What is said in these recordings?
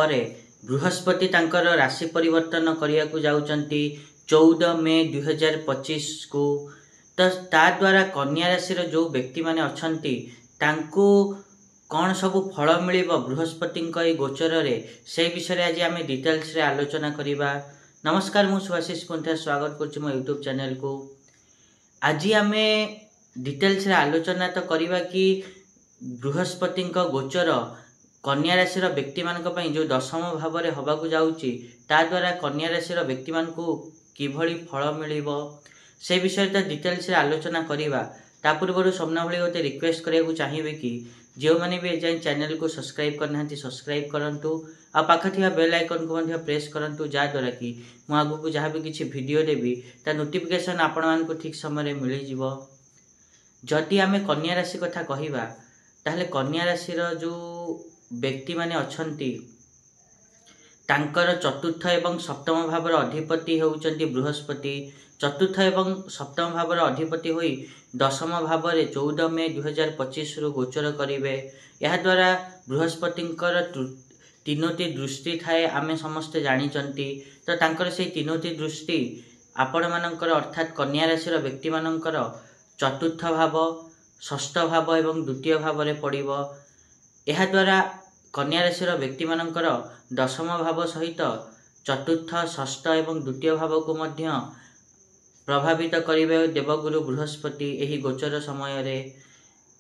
ପରେ बृहस्पति तांकर राशि परिवर्तन करिया को जाउचंती 14 मे 2025 को। तो ता द्वारा कन्या राशि रो जो व्यक्ति माने अछंती तांको कौन सब फल मिलिबो बृहस्पति ए गोचर रे से विषय आज आम डिटेल्स रे आलोचना करिबा। नमस्कार, मु सुभाषिष कुंठा स्वागत करछि मो यूट्यूब चैनल को। आज आम डिटेल्स रे आलोचना तो करिबा कि बृहस्पति गोचर कन्या राशि व्यक्ति मान जो दशम भाव में हवाक जाऊँगी ता द्वारा कन्या राशि व्यक्ति मान किभली फल मिलिबो से विषय तो डिटेल्स रे आलोचना करिबा। ता पूर्व सबना भली गोटे रिक्वेस्ट करिया चाहिए कि जो मैंने भी जाए चैनल को सब्सक्राइब करना सब्सक्राइब करंतु आ पाख थिया बेल आइकन को मध्य प्रेस करंतु जा द्वारा कि मु आगु को जहाँ भी किसी वीडियो देबी ता नोटिफिकेशन आपण मान को ठीक समय मिल जिवो। जदि आमे कन्या राशि कथा कहिबा ताहले कन्या राशि जो व्यक्ति माने अछंती तांकर चतुर्थ एवं सप्तम भावर अधिपति होउचंती बृहस्पति। चतुर्थ एवं सप्तम भावर अधिपति होई दशम भाव में 14 मे 2025 रु गोचर करिवे। यह द्वारा बृहस्पतिंकर तीनोटी दृष्टि थाए आमे समस्त जानिचंती। तो तांकर से तीनोटी दृष्टि आपण मानकर अर्थात कन्या राशि व्यक्ति मानकर चतुर्थ भाव, षष्ठ भाव एवं द्वितीय भाव में पड़िबो। यह द्वारा कन्या राशि व्यक्ति मानकर दशम भाव सहित चतुर्थ, षष्ठ एवं द्वितीय भाव को मध्य प्रभावित करिवे देवगुरु बृहस्पति। यही गोचर समय रे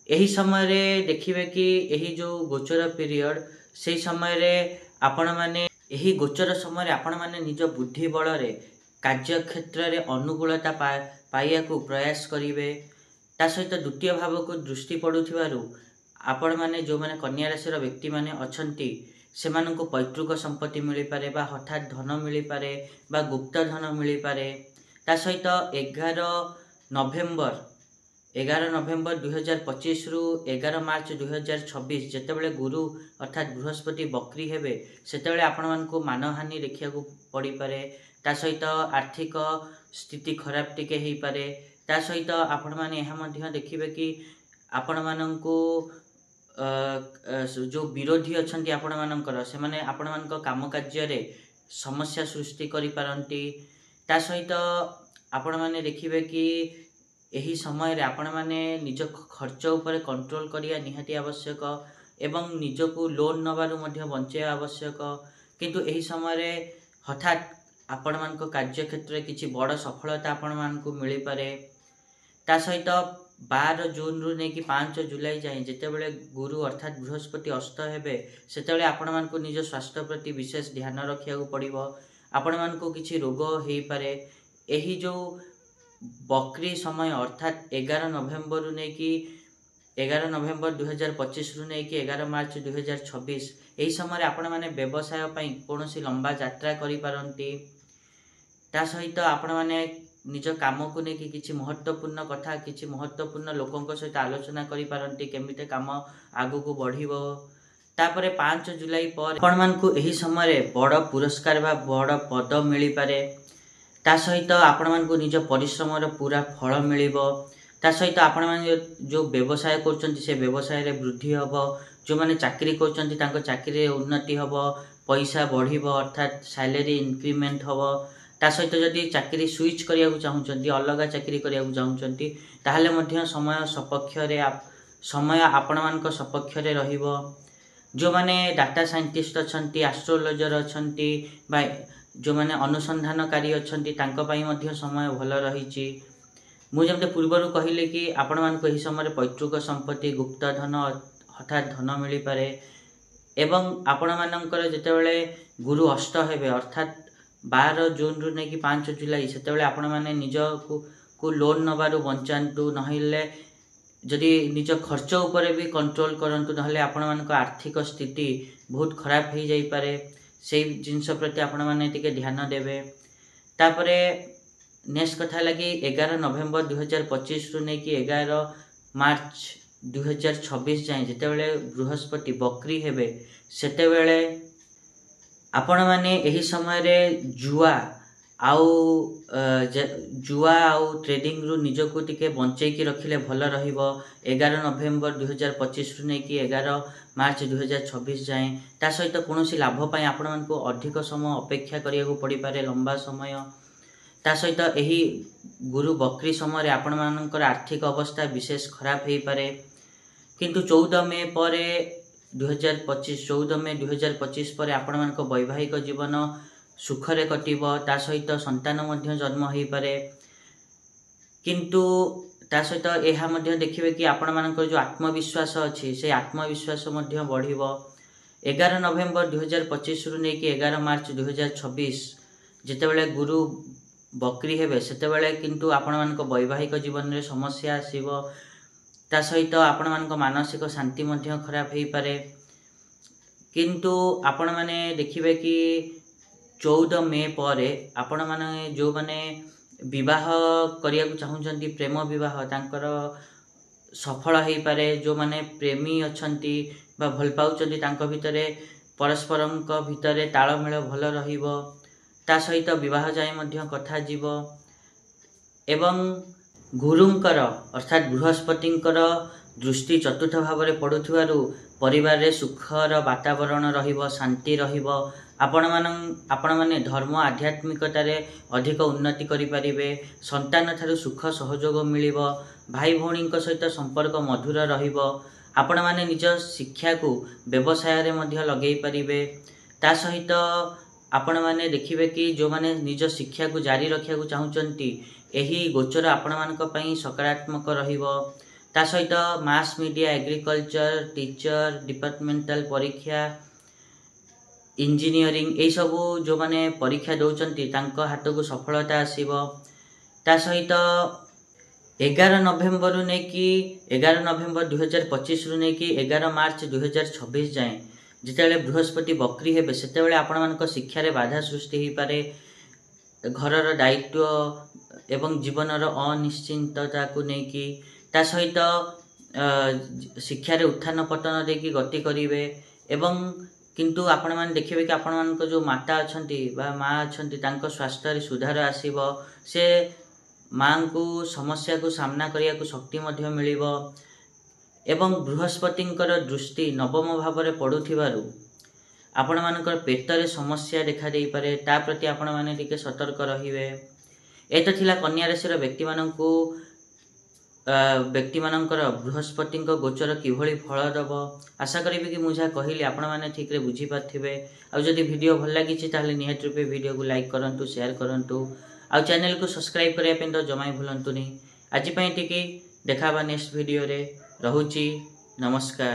यही समय रे देखिबे कि यही जो गोचर पीरियड से समय रे आपण माने यही गोचर समय रे आपण माने निज बुद्धि बल रे कार्य क्षेत्र रे अनुकूलता पाइया को प्रयास करिवे। ता सहित द्वितीय भाव को दृष्टि पड़ुथिबारु आपण माने जो माने कन्या राशि व्यक्ति माने अछंती सेमानंको पैतृक संपत्ति मिली पारे बा हठात धन मिली पारे बा गुप्त धन मिली पारे। ता सहित 11 नवेम्बर 2025 रु 11 मार्च 2026 जेतेबेले गुरु अर्थात बृहस्पति बक्री हेबे सेतेबेले आपण मानको मानहानि देखिया को पड़ी पारे। ता सहित आर्थिक स्थिति खराब टिके हेई पारे। ता सहित आपण माने एहा मध्य देखिबे कि आपण माननको जो विरोधी अछंती आपण मानकर से माने आपण मानक काम कार्य रे समस्या सृष्टि करि पारंती। ता सहित आपण माने देखिबे कि यही समय रे आपण माने निज खर्च ऊपर कंट्रोल करिया निहाती आवश्यक एवं निजको लोन नबारु मध्य बंचे आवश्यक। किंतु यही समय रे हठात आपण मानक कार्य क्षेत्र में किछि बड़ सफलता आपण मानकु मिली पारे। ता सहित 12 जून रु नहीं कि 5 जुलाई जाए जितेबले गुरु अर्थात बृहस्पति अस्त हेबे सेतेबले आपण मानकु निज स्वास्थ्य प्रति विशेष ध्यान रखिया को पड़िबो। आपण मानकु किछि रोग हेई पारे। एही जो बकरी समय अर्थात 11 नवेम्बर रु नहीं कि 11 नवेम्बर 2025 रु नहीं कि 11 मार्च 2026 एही समय आपण माने व्यवसाय पई कोनोसी लंबा यात्रा करि पारंती। ता सहित आपण माने निज काम को लेकिन किसी महत्वपूर्ण कथा किसी महत्वपूर्ण लोकों सहित आलोचना करि पारंती केमिते काम आगु को बढ़िबो। तापरे 5 जुलाई पर आपण मान को एही समय रे बड़ पुरस्कार बा बड़ पद मिली पारे। ता सहित आपण मान को निज परिश्रम रो पूरा फल मिलिबो। ता सहित आपण मान जो व्यवसाय करचंती से व्यवसाय रे वृद्धि हबो। जो माने चाकरी करचंती तांको चाकरी रे उन्नति हबो, पैसा बढ़िबो अर्थात सैलरी इंक्रीमेंट हबो। ता सहित जदि चाकरी स्विच करिया को चाहउचंती अलग चाकरी करिया को चाहउचंती ताहले मध्य समय सपक्ष रे समय आपण मानक सपक्ष रे रहिबो। जो माने डाटा साइंटिस्ट अछंती, एस्ट्रोलॉजर अछंती बा जो माने अनुसंधानकारी अछंती तांको पई मध्य समय भल रहिची। मु जेमते पूर्वरु कहिले कि आपण मानक एही समय पैतृक संपत्ति, गुप्त धन हठात धन मिली पारे। एवं आपण मानकर जेतेबेले गुरु अष्ट हेबे अर्थात 12 जून रु नहीं कि 5 जुलाई सेतेबेले आपण माने निज को लोन नबारु बंचांतु नहिले जदि निज खर्च ऊपर भी कंट्रोल करंतु नहिले आपण मानक आर्थिक स्थिति बहुत खराब हो जाई पारे। से जिंस प्रति आपण माने टिके ध्यान देबे। तापरे नेक्स्ट कथा लगी 11 नवेम्बर 2025 रु नहीं कि 11 मार्च 2026 जाए जेतेबेले बृहस्पति बक्री हेबे सेतेबेले आपण माने एही समय रे जुआ आउ जुआ आउ ट्रेडिंग रु निजको टिके बंचेकी रखिले भल रहिबो। 11 नवेम्बर 2025 रु नेकी 11 मार्च 2026 जाए ता सहित कोनोसी लाभ पई आपण मानको अधिक समय अपेक्षा करिया को पड़ी पारे, लंबा समय। ता सहित एही गुरु बकरी समय आपण मानकर आर्थिक अवस्था विशेष खराब हेई पारे। किंतु 14 मे परे 2025 पर आपण मानको वैवाहिक जीवन सुखरे कटिबो। ता सहित संतान मध्य जन्म हेई पारे। किंतु ता सहित एहा मध्य देखिबे कि आपण मानकर जो आत्मविश्वास अछि से आत्मविश्वास मध्य बढ़िबो। 11 नवेम्बर 2025 रु नेकी 11 मार्च 2026 जेतेबेले गुरु बकरी हेबे सेतेबेले किंतु आपण मानको वैवाहिक जीवन रे समस्या आसीबो। ता सहित आपण मानको मानसिक शांति मध्य खराब हेई पारे। किंतु आपण माने देखिबे कि 14 मे परे आपण माने जो माने विवाह करिया को चाहुचंती, प्रेम विवाह तांकर सफल हेई पारे। जो माने प्रेमी अछंती बा भल पाउचंती तांको भितरे परस्परंक भितरे ताळमेळ भल रहिबो। ता सहित विवाह जाय मध्य कथा जीवो। एवं गुरुंकर अर्थात बृहस्पतिंकर दृष्टि चतुर्थ भाव रे पडुथिबारु परिवार रे सुखर वातावरण रहिबो, शांति रहिबो। आपण माने धर्म आध्यात्मिकता रे अधिक उन्नति करि परिबे। संतान थारु सुख सहयोग मिलिबो। भाई भौणी सहित संपर्क मधुर रहिबो। आपण माने निज शिक्षा को व्यवसाय रे मध्य लगेई परिबे। ता सहित आपण माने देखिबे कि जो माने निज शिक्षा को जारी रखिया को चाहुचंती एही गोचर आपण मानक पई सकारात्मक रहिबो। ता सहित mass media, agriculture, teacher, departmental परीक्षा, इंजीनियरिंग ए सब जो माने परीक्षा दउचंती तांको हाथ को सफलता आसीबो। ता सहित 11 नवेम्बर रु नेकी 11 नवेम्बर 2025 रु नेकी 11 मार्च 2026 जाए जेतेबेले बृहस्पति बकरी हेबे सेतेबेले आपण मानक शिक्षा रे बाधा सृष्टि हेई पारे। घरर दायित्व एवं जीवनर अनिश्चितता को नेकी ता सहित शिक्षा रे उत्थान पतन देकी गति करिवे। एवं किंतु आपण माने देखिबे कि आपण मानक जो माता अछंती बा माँ अछंती तांको स्वास्थ्य रे सुधार आसीबो। से माँ को समस्या को सामना करिया को शक्ति मध्य मिलिबो। एवं बृहस्पतिंकर दृष्टि नवम भाव रे पडुथिबारु आपण मानकर पेट रे समस्या देखा देई पारे। ता प्रति आपण माने टिके सतर्क रहिबे। एतो थिला कन्या राशि रो व्यक्ति मानकर बृहस्पतिंक गोचर किभଳି फल दबो। आशा करिबे कि मुझा कहिली आपण माने ठीक रे बुझी पाथिबे। आ जदि वीडियो भल लागिछि ताहले निहात रूपे वीडियो को लाइक करंतु, शेयर करंतु। आ चैनल को सब्सक्राइब करिया पे तो जमाई भूलंतुनी। आज पई टिके देखाबा नेक्स्ट वीडियो रे। रहुछि नमस्कार।